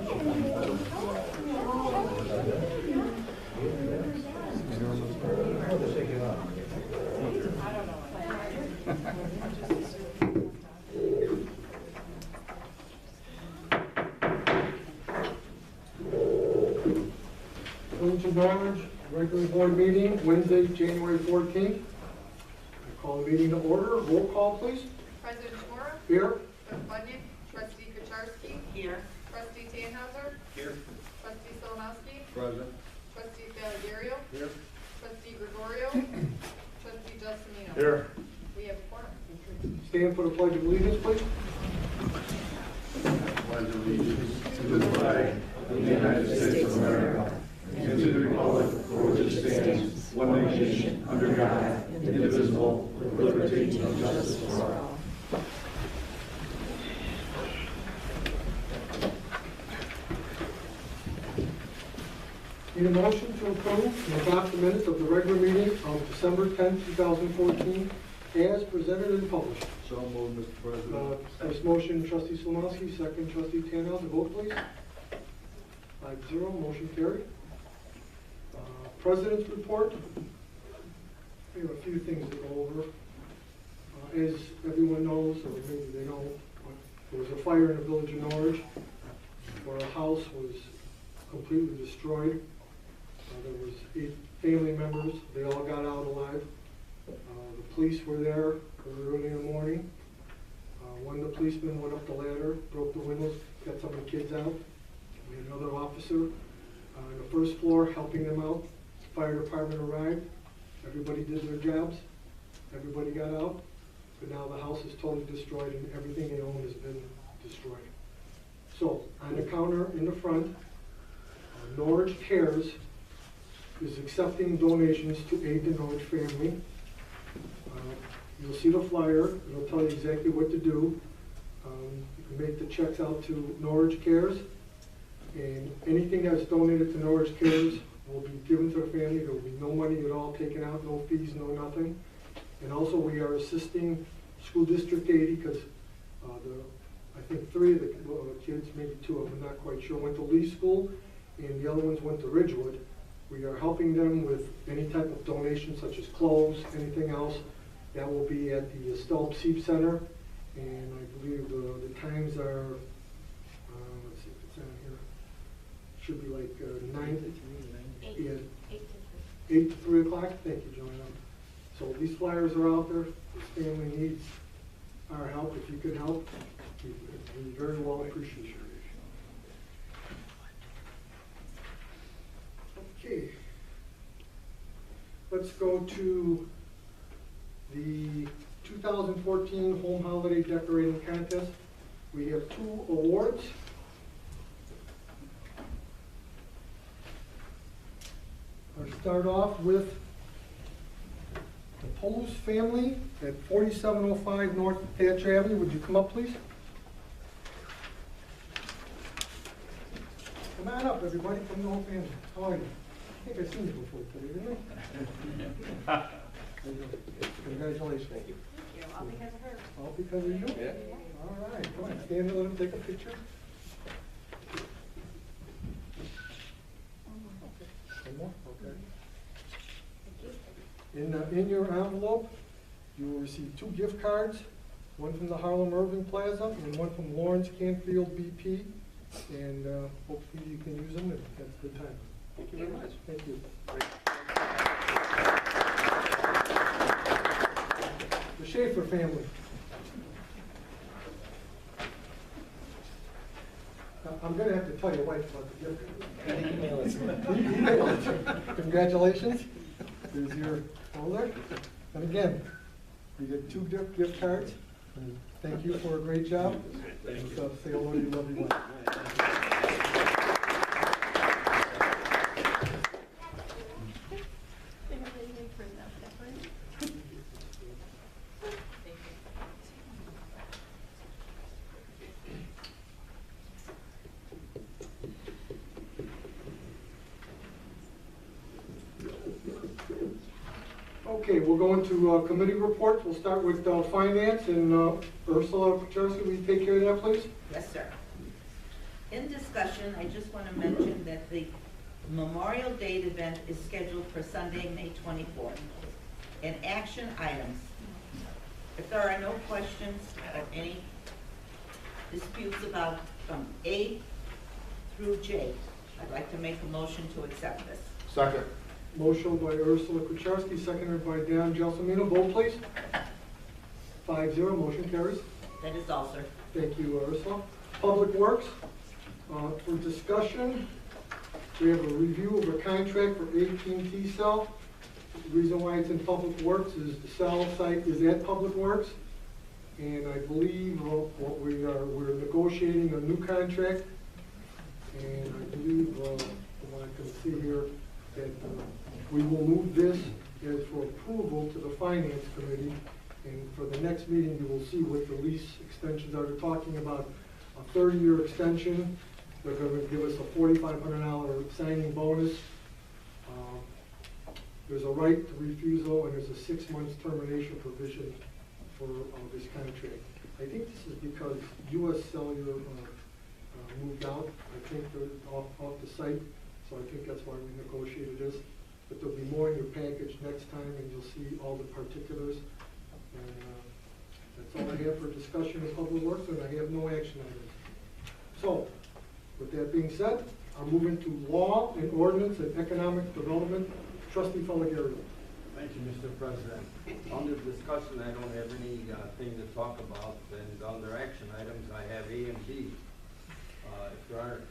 Welcome to Norridge regular board meeting, Wednesday, January 14th. I call the meeting to order. Roll call, please. President Schmora? Here. Clerk Bunyan? Trustee Kucharski? Here. Trustee Tannhauser? Here. Trustee Solomowski? Present. Trustee Saladario? Here. Trustee Gregorio? Trustee Gelsomino? Here. We have a quorum. Stand for the Pledge of Allegiance, please. Pledge allegiance to the flag of the United States of America and to the republic for which it stands, one nation, under God, indivisible, with liberty and justice for all. Need a motion to approve and adopt the minutes of the regular meeting of December 10th, 2014, as presented and published. So moved, Mr. President. First motion, Trustee Solomowski, second, Trustee Tannhauser. Vote, please. 5-0, motion carried. President's report. We have a few things to go over. As everyone knows, or maybe they know, there was a fire in the village of Norridge where a house was completely destroyed. There was 8 family members. They all got out alive. The police were there early in the morning. One of the policemen went up the ladder, broke the windows, got some of the kids out. We had another officer on the first floor helping them out. Fire department arrived. Everybody did their jobs. Everybody got out. But now the house is totally destroyed and everything they own has been destroyed. So on the counter in the front, Norridge Cares is accepting donations to aid the Norridge family. You'll see the flyer. It'll tell you exactly what to do. You can make the checks out to Norridge Cares, and anything that's donated to Norridge Cares will be given to the family. There will be no money at all taken out, no fees, no nothing. And also we are assisting School District 80 because I think 3 of the kids, maybe 2 of them, I'm not quite sure, went to Lee School and the other ones went to Ridgewood. We are helping them with any type of donation such as clothes, anything else. That will be at the Stelp Seep Center, and I believe the times are, let's see if it's on here, should be like 8 to 3 o'clock. Thank you, Joanna. So these flyers are out there. This family needs our help. If you could help, we very well appreciate it. Okay, let's go to the 2014 Home Holiday Decorating Contest. We have 2 awards. I'll start off with the Pose family at 4705 North Thatcher Avenue. Would you come up, please? Come on up, everybody, from the whole family. How are you? I think I've seen you before today, didn't I? Congratulations. Thank you. All because of her. All because of you? Yeah. All right, come on, stand and let him take a picture. One more? Okay. In your envelope, you will receive 2 gift cards, one from the Harlem Irving Plaza and one from Lawrence Canfield BP. And hopefully you can use them and have a good time. Thank you very much. Thank you. The Schaefer family. I'm going to have to tell your wife about the gift. Email it. Congratulations. Here's your folder. And again, you get 2 gift cards. And thank you for a great job. Thank you. Say hello to your lovely wife. Okay, we'll go into committee reports. We'll start with finance, and Ursula Kucharski, will you take care of that, please? Yes, sir. In discussion discussion, I just want to mention that the Memorial Day event is scheduled for Sunday, May 24th. And action items. If there are no questions or any disputes about from A through J, I'd like to make a motion to accept this. Second. Motion by Ursula Kucharski, seconded by Dan Gelsomino. Vote please. 5-0, motion carries. That is all, sir. Thank you, Ursula. Public Works, for discussion, we have a review of a contract for AT&T cell. The reason why it's in Public Works is the cell site is at Public Works. And I believe we're negotiating a new contract. And I believe, from what I can see here, that we will move this as for approval to the Finance Committee. And for the next meeting, you will see what the lease extensions are. They're talking about a 30-year extension. They're going to give us a $4,500 signing bonus. There's a right to refusal, and there's a 6 months termination provision for this contract. I think this is because U.S. Cellular moved out. I think they're off the site, so I think that's why we negotiated this. But there'll be more in your package next time, and you'll see all the particulars. And that's all I have for discussion of Public Works, and I have no action items. So, with that being said, I'll move into Law and Ordinance and Economic Development. Trustee Falagario. Thank you, Mr. President. Under discussion, I don't have anything to talk about, and under action items, I have A and B. If there are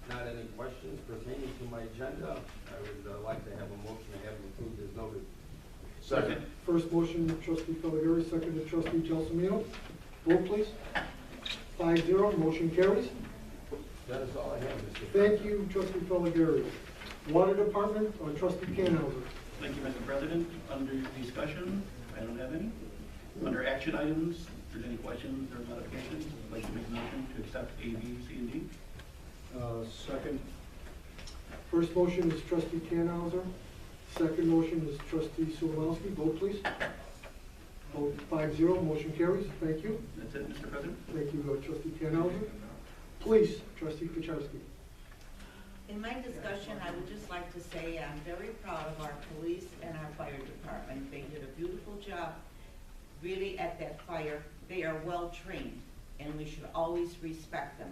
not any questions pertaining to my agenda, I would like to have a motion to have included as noted. Second. First motion, Trustee Falagario, second to Trustee Gelsomino. Vote please. 5-0, motion carries. That is all I have, Mr. President. Thank you, Trustee Falagario. Water Department, Trustee Canhauser. Thank you, Mr. President. Under discussion, I don't have any. Under action items, if there's any questions or modifications, I'd like to make a motion to accept A, B, C, and D. Second. First motion is Trustee Canhauser. Second motion is Trustee Sulemanowski. Vote please. Vote 5-0, motion carries. Thank you. That's it, Mr. President. Thank you, Trustee Canhauser. Police, Trustee Kucharski. In my discussion, I would just like to say I'm very proud of our police and our fire department. They did a beautiful job really at that fire. They are well trained, and we should always respect them.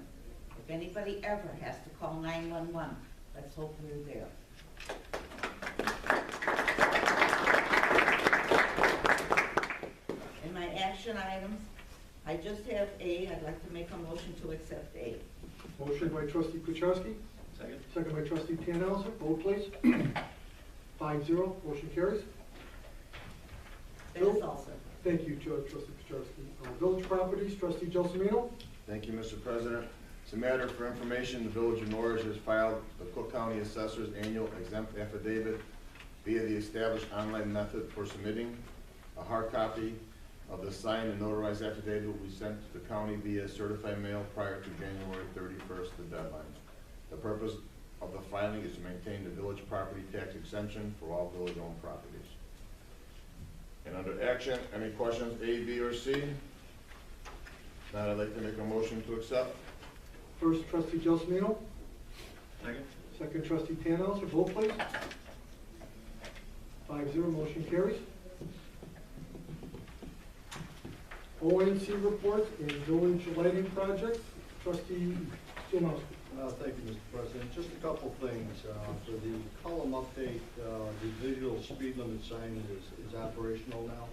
If anybody ever has to call 911, let's hope we're there. In my action items, I just have A. I'd like to make a motion to accept A. Motion by Trustee Kucharski. Second. Second by Trustee Canhauser. Vote please. 5-0, motion carries. That is all, sir. Thank you, Trustee Kucharski. Village Properties, Trustee Gelsomino. Thank you, Mr. President. It's a matter for information. The Village of Norridge has filed the Cook County Assessor's annual exempt affidavit via the established online method for submitting. A hard copy of the signed and notarized affidavit will be sent to the county via certified mail prior to January 31st, the deadline. The purpose of the filing is to maintain the village property tax exemption for all village-owned properties. And under action, any questions, A, B, or C? Now I'd like to make a motion to accept. First, Trustee Gelsomino. Second. Second, Trustee Canhauser. Vote please. 5-0, motion carries. ONC report and village lighting project. Trustee Sulemanowski. Thank you, Mr. President. Just a couple things. For the column update, the digital speed limit sign is operational now.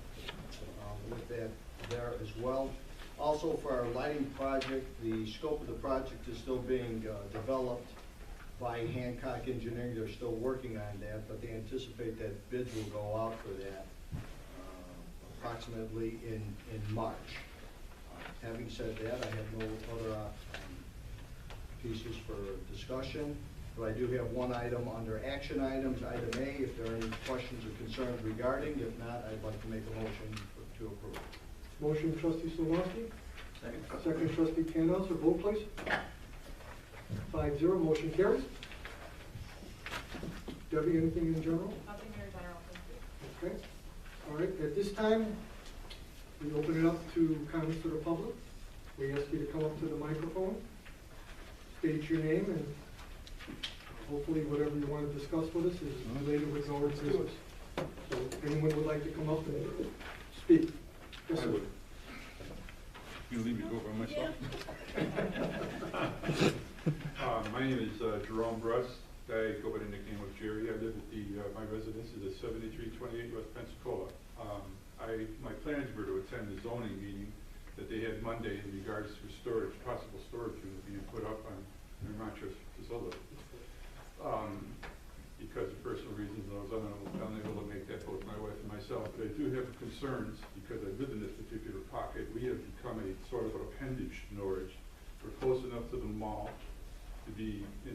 With that there as well. Also, for our lighting project, the scope of the project is still being developed by Hancock Engineering. They're still working on that, but they anticipate that bids will go out for that approximately in March. Having said that, I have no other pieces for discussion, but I do have one item under action items, item A. If there are any questions or concerns regarding, if not, I'd like to make a motion to approve. Motion, Trustee Sulemanowski. Second. Second, Trustee Canhauser. Vote please. 5-0, motion carries. Debbie, anything in general? Nothing here, General, thank you. Okay. All right, at this time, we open it up to comments to the public. We ask you to come up to the microphone. state your name, and hopefully whatever you want to discuss with us is related with Norridge business. So if anyone would like to come up and speak? Yes, I sir. would. You leave me go by myself? My name is Jerome Bruss. I go by the nickname of Jerry. I live at my residence is at 7328 West Pensacola. My plans were to attend the zoning meeting that they had Monday in regards to storage, possible storage unit being put up on their Montrose facility. Because of personal reasons, I was unable to make that, both my wife and myself. But I do have concerns because I live in this particular pocket. We have become a sort of an appendage to Norridge. We're close enough to the mall to be, to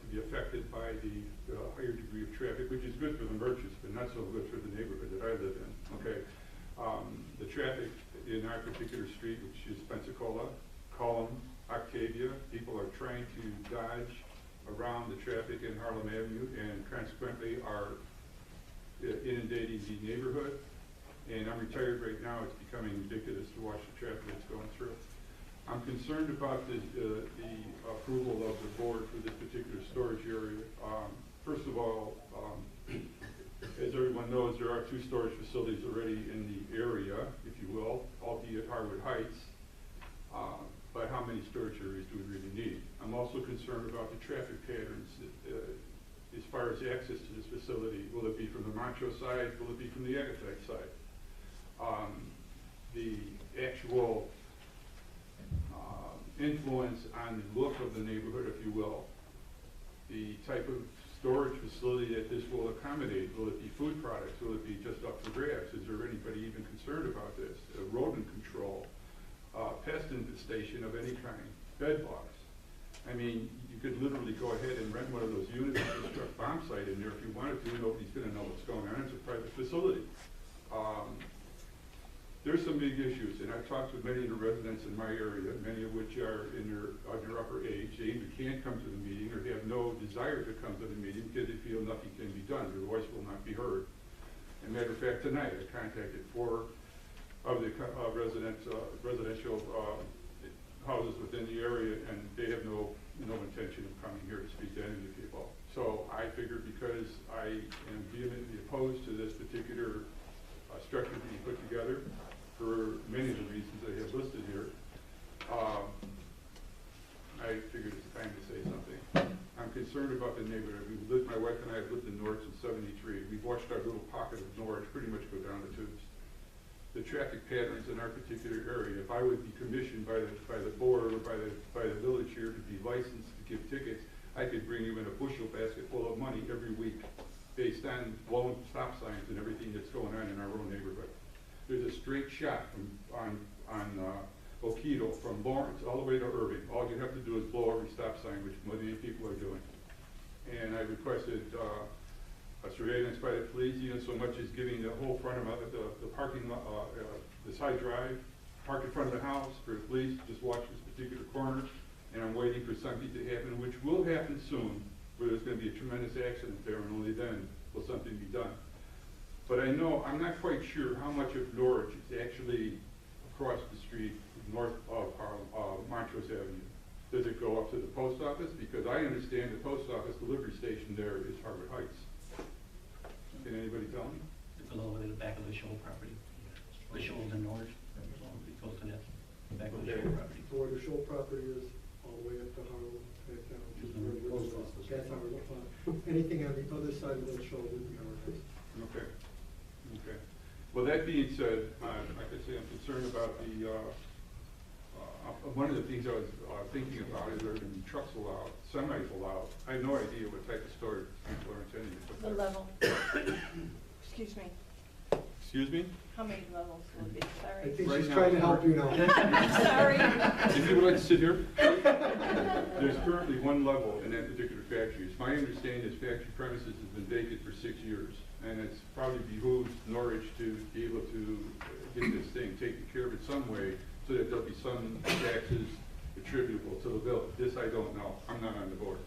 be affected by the higher degree of traffic, which is good for the merchants, but not so good for the neighborhood that I live in. Okay, the traffic in our particular street, which is Pensacola, Cullum, Octavia, people are trying to dodge around the traffic in Harlem Avenue and consequently are inundating the neighborhood. And I'm retired right now. It's becoming ridiculous to watch the traffic that's going through. I'm concerned about the approval of the board for this particular storage area. First of all, as everyone knows, there are 2 storage facilities already in the area, if you will, albeit Harwood Heights. But how many storage areas do we really need? I'm also concerned about the traffic patterns as far as access to this facility. Will it be from the Montrose side? Will it be from the Agatha side? The actual influence on the look of the neighborhood, if you will. The type of storage facility that this will accommodate. Will it be food products? Will it be just up for grabs? Is there anybody even concerned about this? Rodent control. Pest infestation of any kind, bed bugs. I mean, you could literally go ahead and rent one of those units and construct a bomb site in there if you wanted to. Nobody's going to know what's going on. It's a private facility. There's some big issues, and I've talked with many of the residents in my area, many of which are in their upper age. They either can't come to the meeting or have no desire to come to the meeting because they feel nothing can be done. Their voice will not be heard. As a matter of fact, tonight I contacted 4 of the residential houses within the area, and they have no intention of coming here to speak to any of the people. So I figured because I am vehemently opposed to this particular structure being put together for many of the reasons I have listed here, I figured it's time to say something. I'm concerned about the neighborhood. My wife and I have lived in Norridge since '73. We've watched our little pocket of Norridge pretty much go down the tubes. The traffic patterns in our particular area, if I would be commissioned by the board or by the village here to be licensed to give tickets, I could bring you in a bushel basket full of money every week based on blowing stop signs and everything that's going on in our own neighborhood. There's a straight shot on Oquito from Lawrence all the way to Irving. All you have to do is blow every stop sign, which many people are doing. And I requested a surveillance by the police, even so much as giving the whole front of the parking lot, the side drive, park in front of the house for the police to just watch this particular corner. And I'm waiting for something to happen, which will happen soon, where there's going to be a tremendous accident there, and only then will something be done. But I'm not quite sure how much of Norridge is actually across the street north of Montrose Avenue. Does it go up to the post office? Because I understand the post office delivery station there is Harwood Heights. Can anybody tell me? It's a little bit in the back of the Shoal property. The Shoal's in Norridge, pretty close to that, back of the Okay. Shoal property. So where the Shoal property is, all the way up to Harlem, back down to where the post office. That's Harlem. Anything on the other side of that Shoal would be Harlem. Okay. Okay. Well, that being said, like I say, I'm concerned about the, one of the things I was thinking about is, are there going to be trucks allowed, semis allowed? I have no idea what type of storage people are intending to put The there. level. Excuse me. Excuse me? How many levels will be? I Sorry. think Right she's now, trying to help you now. Sorry. If you would like to sit here. There's currently 1 level in that particular factory. It's my understanding this factory premises has been vacant for 6 years. And it's probably behooves Norridge to be able to get this thing taken care of in some way so that there'll be some taxes attributable to the village. This I don't know. I'm not on the board.